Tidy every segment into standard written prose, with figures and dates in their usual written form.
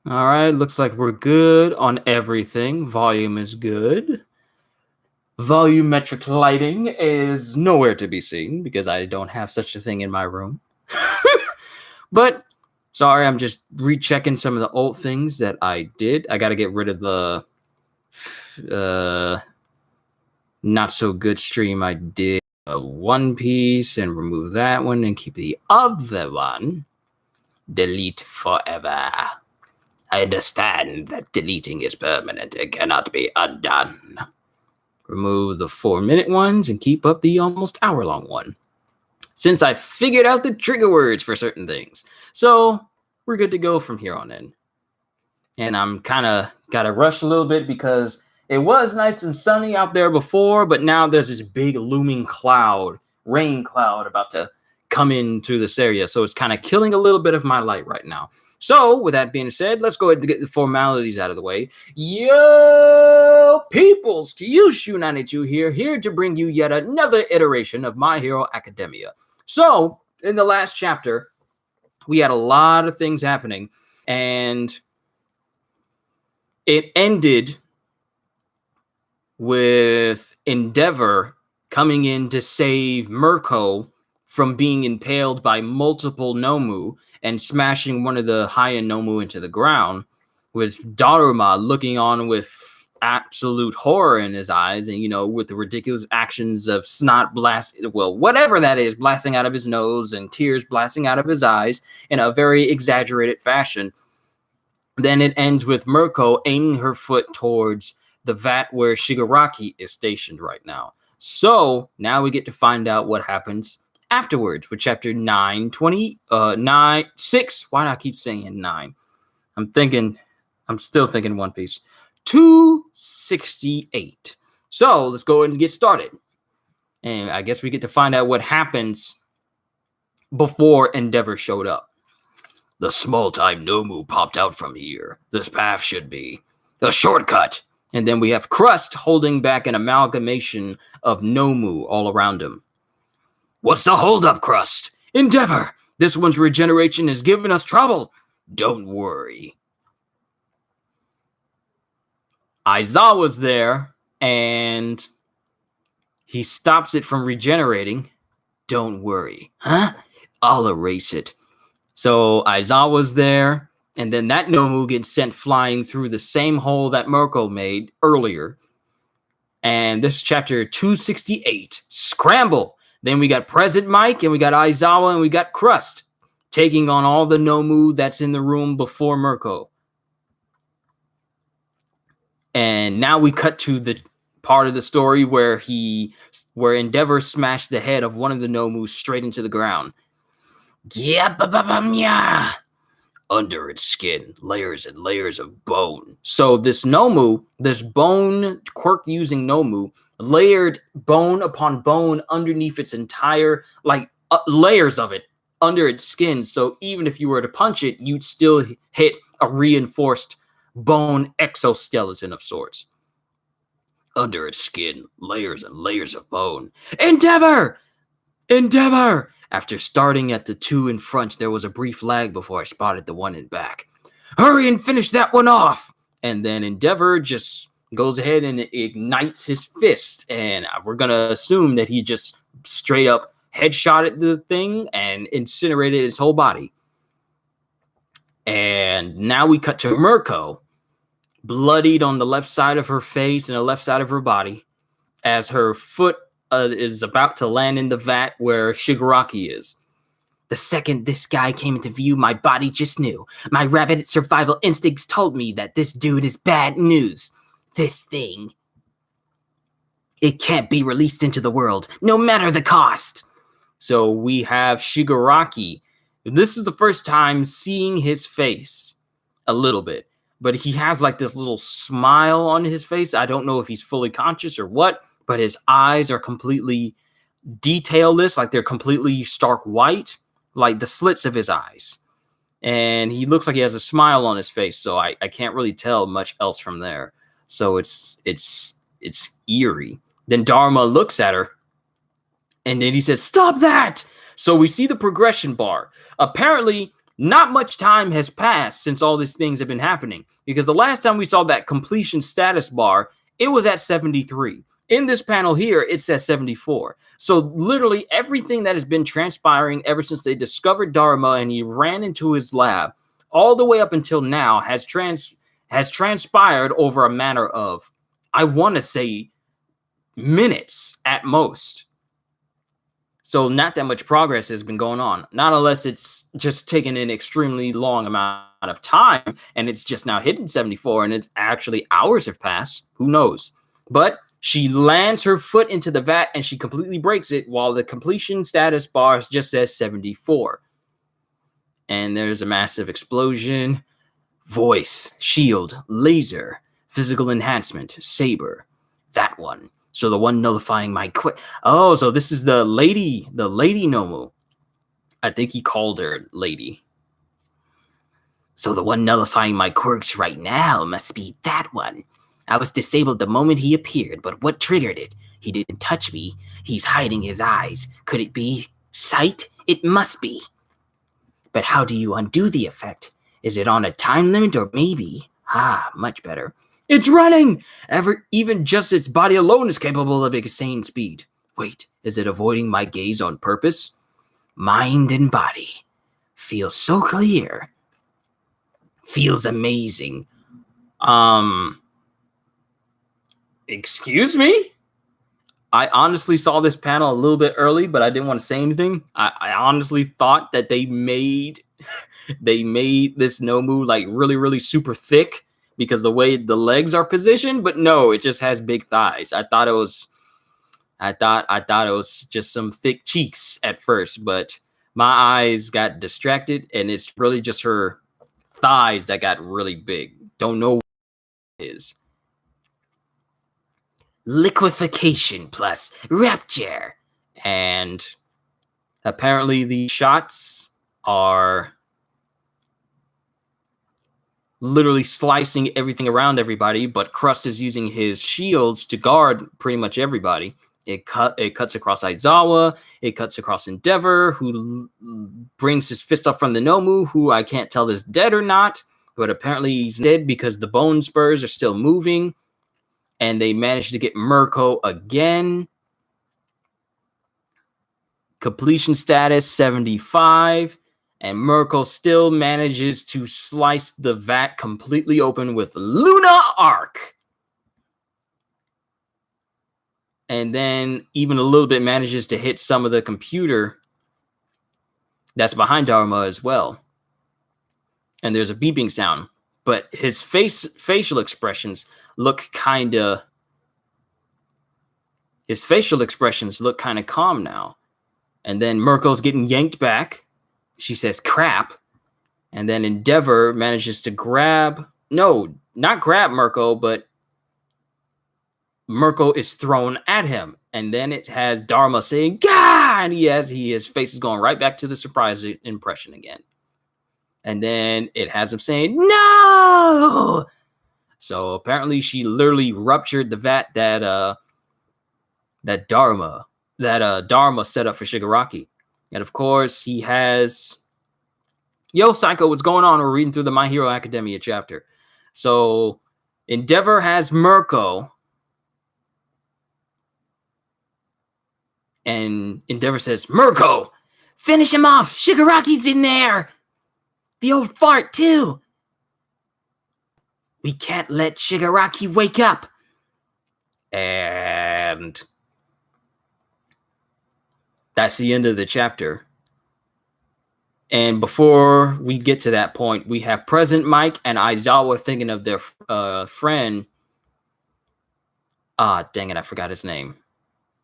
All right, looks like we're good on everything. Volume is good. Volumetric lighting is nowhere to be seen because I don't have such a thing in my room. But sorry, I'm just rechecking some of the old things that I did. I got to get rid of the not so good stream I did One Piece and remove that one and keep the other one. Delete forever. I understand that deleting is permanent. It cannot be undone. Remove the 4-minute ones and keep up the almost hour-long one. Since I figured out the trigger words for certain things. So we're good to go from here on in. And I'm kind of got to rush a little bit because it was nice and sunny out there before, but now there's this big looming cloud, rain cloud about to come in through this area. So it's kind of killing a little bit of my light right now. So, with that being said, let's go ahead and get the formalities out of the way. Yo, peoples, Kyushu92 here to bring you yet another iteration of My Hero Academia. So, in the last chapter, we had a lot of things happening, and it ended with Endeavor coming in to save Mirko from being impaled by multiple Nomu and smashing one of the Haya Nomu into the ground, with Daruma looking on with absolute horror in his eyes, and, you know, with the ridiculous actions of snot whatever that is, blasting out of his nose and tears blasting out of his eyes in a very exaggerated fashion. Then it ends with Mirko aiming her foot towards the vat where Shigaraki is stationed right now. So now we get to find out what happens afterwards with chapter 9, 6. Why do I keep saying 9? I'm still thinking One Piece. 268. So let's go ahead and get started. And I guess we get to find out what happens before Endeavor showed up. The small-time Nomu popped out from here. This path should be a shortcut. And then we have Crust holding back an amalgamation of Nomu all around him. What's the holdup, Crust? Endeavor! This one's regeneration is giving us trouble. Don't worry. Aizawa's there, and he stops it from regenerating. Don't worry. Huh? I'll erase it. So Aizawa's there, and then that Nomu gets sent flying through the same hole that Mirko made earlier. And this is chapter 268, Scramble. Then we got Present Mike, and we got Aizawa, and we got Crust taking on all the Nomu that's in the room before Mirko. And now we cut to the part of the story where Endeavor smashed the head of one of the Nomu straight into the ground. Yeah. Under its skin, layers and layers of bone. So this Nomu, this bone quirk-using Nomu, layered bone upon bone underneath its entire, layers of it under its skin. So even if you were to punch it, you'd still hit a reinforced bone exoskeleton of sorts. Under its skin, layers and layers of bone. Endeavor! After starting at the two in front, there was a brief lag before I spotted the one in back. Hurry and finish that one off! And then Endeavor just goes ahead and ignites his fist, and we're going to assume that he just straight up headshotted the thing and incinerated its whole body. And now we cut to Mirko, bloodied on the left side of her face and the left side of her body, as her foot is about to land in the vat where Shigaraki is. The second this guy came into view, my body just knew. My rabid survival instincts told me that this dude is bad news. This thing, it can't be released into the world, no matter the cost. So we have Shigaraki. This is the first time seeing his face a little bit, but he has like this little smile on his face. I don't know if he's fully conscious or what, but his eyes are completely detailless, like they're completely stark white, like the slits of his eyes. And he looks like he has a smile on his face, so I can't really tell much else from there. So it's eerie. Then Dharma looks at her, and then he says, "Stop that!" So we see the progression bar. Apparently, not much time has passed since all these things have been happening, because the last time we saw that completion status bar, it was at 73. In this panel here, it says 74. So literally everything that has been transpiring ever since they discovered Dharma and he ran into his lab, all the way up until now, has transpired over a matter of, I want to say, minutes at most. So not that much progress has been going on, not unless it's just taken an extremely long amount of time and it's just now hitting 74 and it's actually hours have passed. Who knows? But she lands her foot into the vat and she completely breaks it while the completion status bar just says 74. And there's a massive explosion. Voice, shield, laser, physical enhancement, saber. That one. So the one nullifying my Oh, so this is the lady Nomu. I think he called her lady. So the one nullifying my quirks right now must be that one. I was disabled the moment he appeared, but what triggered it? He didn't touch me. He's hiding his eyes. Could it be sight? It must be. But how do you undo the effect? Is it on a time limit or maybe? Much better. It's running! Even just its body alone is capable of insane speed. Wait, is it avoiding my gaze on purpose? Mind and body. Feels so clear. Feels amazing. Excuse me? I honestly saw this panel a little bit early, but I didn't want to say anything. I honestly thought that they made this Nomu like really, really super thick because the way the legs are positioned, but no, it just has big thighs. I thought it was just some thick cheeks at first, but my eyes got distracted and it's really just her thighs that got really big. Don't know what it is. Liquefaction plus rapture. And apparently the shots are literally slicing everything around everybody, but Crust is using his shields to guard pretty much everybody. It cuts across Aizawa, it cuts across Endeavor, who brings his fist up from the Nomu, who I can't tell is dead or not, but apparently he's dead because the bone spurs are still moving. And they managed to get Mirko again. Completion status 75. And Mirko still manages to slice the vat completely open with Luna Arc. And then even a little bit manages to hit some of the computer that's behind Dharma as well. And there's a beeping sound. But his facial expressions look kind of calm now. And then Mirko's getting yanked back. She says crap. And then Endeavor manages to not grab Mirko, but Mirko is thrown at him. And then it has Dharma saying, Gah! And his face is going right back to the surprise impression again. And then it has him saying, no! So apparently she literally ruptured the vat that Dharma set up for Shigaraki. And of course, he has... Yo, Psycho, what's going on? We're reading through the My Hero Academia chapter. So Endeavor has Mirko. And Endeavor says, Mirko, finish him off. Shigaraki's in there. The old fart, too. We can't let Shigaraki wake up. And that's the end of the chapter. And before we get to that point, we have Present Mike and Aizawa thinking of their friend. Dang it, I forgot his name.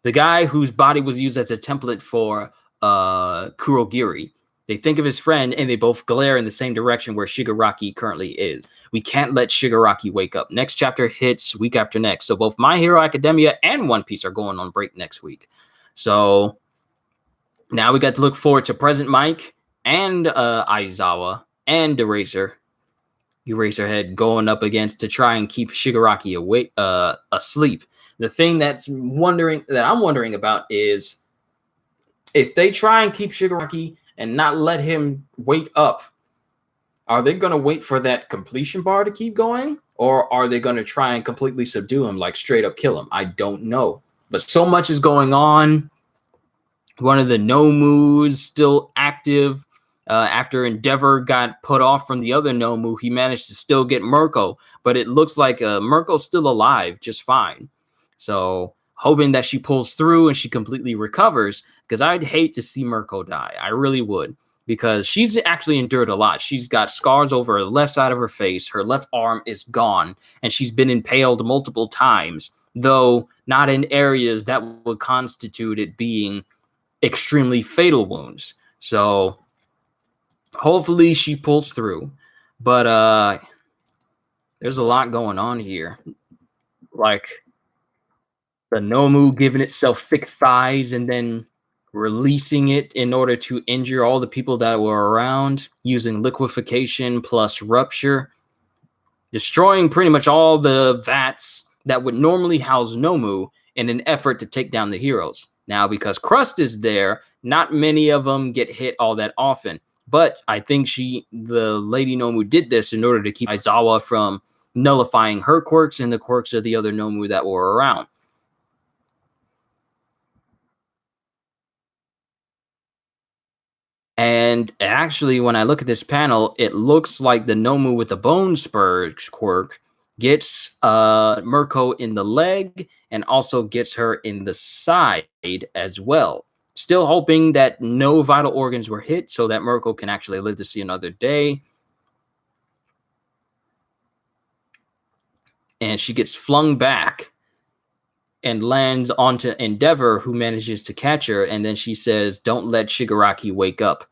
The guy whose body was used as a template for Kurogiri. They think of his friend and they both glare in the same direction where Shigaraki currently is. We can't let Shigaraki wake up. Next chapter hits week after next. So both My Hero Academia and One Piece are going on break next week. So now we got to look forward to Present Mike and Aizawa and Eraserhead going up against to try and keep Shigaraki awake, asleep. The thing that I'm wondering about is if they try and keep Shigaraki and not let him wake up, Are they going to wait for that completion bar to keep going? Or are they going to try and completely subdue him, like straight up kill him? I don't know. But so much is going on. One of the Nomu still active. After Endeavor got put off from the other Nomu, he managed to still get Mirko. But it looks like Mirko's still alive just fine. So hoping that she pulls through and she completely recovers, because I'd hate to see Mirko die. I really would, because she's actually endured a lot. She's got scars over the left side of her face. Her left arm is gone, and she's been impaled multiple times, though not in areas that would constitute it being extremely fatal wounds. So hopefully she pulls through. But there's a lot going on here. Like the Nomu giving itself thick thighs and then releasing it in order to injure all the people that were around, using liquefaction plus rupture, destroying pretty much all the vats that would normally house Nomu in an effort to take down the heroes. Now, because Crust is there, not many of them get hit all that often. But I think the Lady Nomu did this in order to keep Aizawa from nullifying her quirks and the quirks of the other Nomu that were around. And actually, when I look at this panel, it looks like the Nomu with the Bone Spurs quirk gets Mirko in the leg and also gets her in the side as well. Still hoping that no vital organs were hit so that Mirko can actually live to see another day. And she gets flung back and lands onto Endeavor, who manages to catch her. And then she says, "Don't let Shigaraki wake up."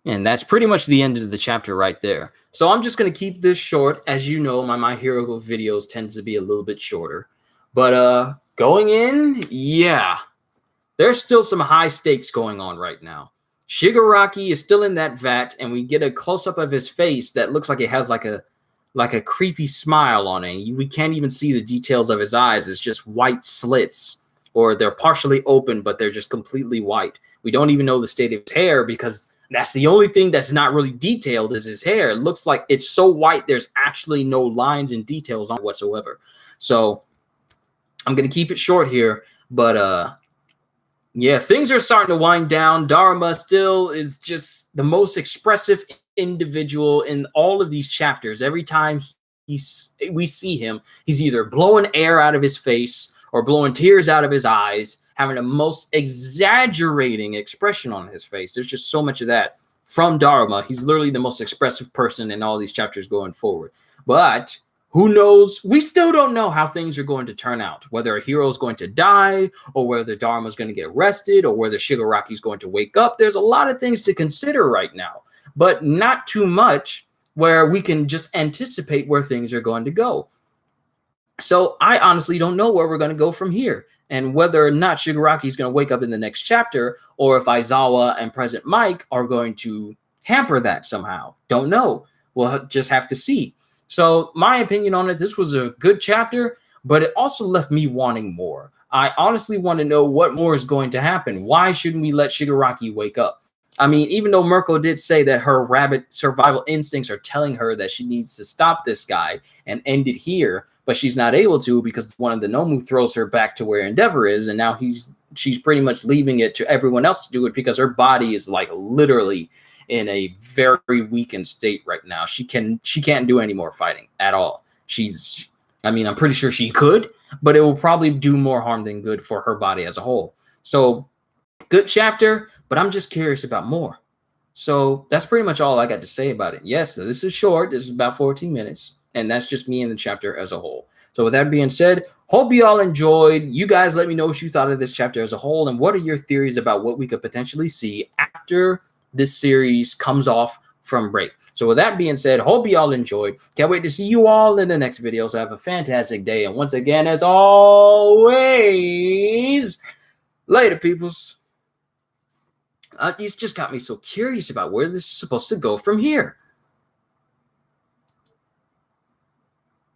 And that's pretty much the end of the chapter right there. So I'm just going to keep this short. As you know, my Hero videos tend to be a little bit shorter. But going in, yeah, there's still some high stakes going on right now. Shigaraki is still in that vat, and we get a close-up of his face that looks like it has like a creepy smile on it. We can't even see the details of his eyes. It's just white slits, or they're partially open, but they're just completely white. We don't even know the state of his hair, because that's the only thing that's not really detailed is his hair. It looks like it's so white, there's actually no lines and details on it whatsoever. So I'm going to keep it short here, but yeah, things are starting to wind down. Dharma still is just the most expressive individual in all of these chapters. Every time we see him, he's either blowing air out of his face or blowing tears out of his eyes, having the most exaggerating expression on his face. There's just so much of that from Dharma. He's literally the most expressive person in all these chapters going forward. But who knows? We still don't know how things are going to turn out, whether a hero is going to die, or whether Dharma is going to get arrested, or whether Shigaraki is going to wake up. There's a lot of things to consider right now, but not too much where we can just anticipate where things are going to go. So I honestly don't know where we're going to go from here, and whether or not Shigaraki is going to wake up in the next chapter, or if Aizawa and President Mike are going to hamper that somehow. Don't know. We'll just have to see. So my opinion on it, this was a good chapter, but it also left me wanting more. I honestly want to know what more is going to happen. Why shouldn't we let Shigaraki wake up? I mean, even though Mirko did say that her rabbit survival instincts are telling her that she needs to stop this guy and end it here, but she's not able to because one of the Nomu throws her back to where Endeavor is, and now she's pretty much leaving it to everyone else to do it because her body is like literally in a very weakened state right now. She can't do any more fighting at all. I'm pretty sure she could, but it will probably do more harm than good for her body as a whole. So good chapter, but I'm just curious about more. So that's pretty much all I got to say about it. Yes, so this is short. This is about 14 minutes, and that's just me and the chapter as a whole. So with that being said, hope you all enjoyed. You guys let me know what you thought of this chapter as a whole, and what are your theories about what we could potentially see after this series comes off from break. So with that being said, hope you all enjoyed. Can't wait to see you all in the next video. So have a fantastic day. And once again, as always, later, peoples. It's just got me so curious about where this is supposed to go from here.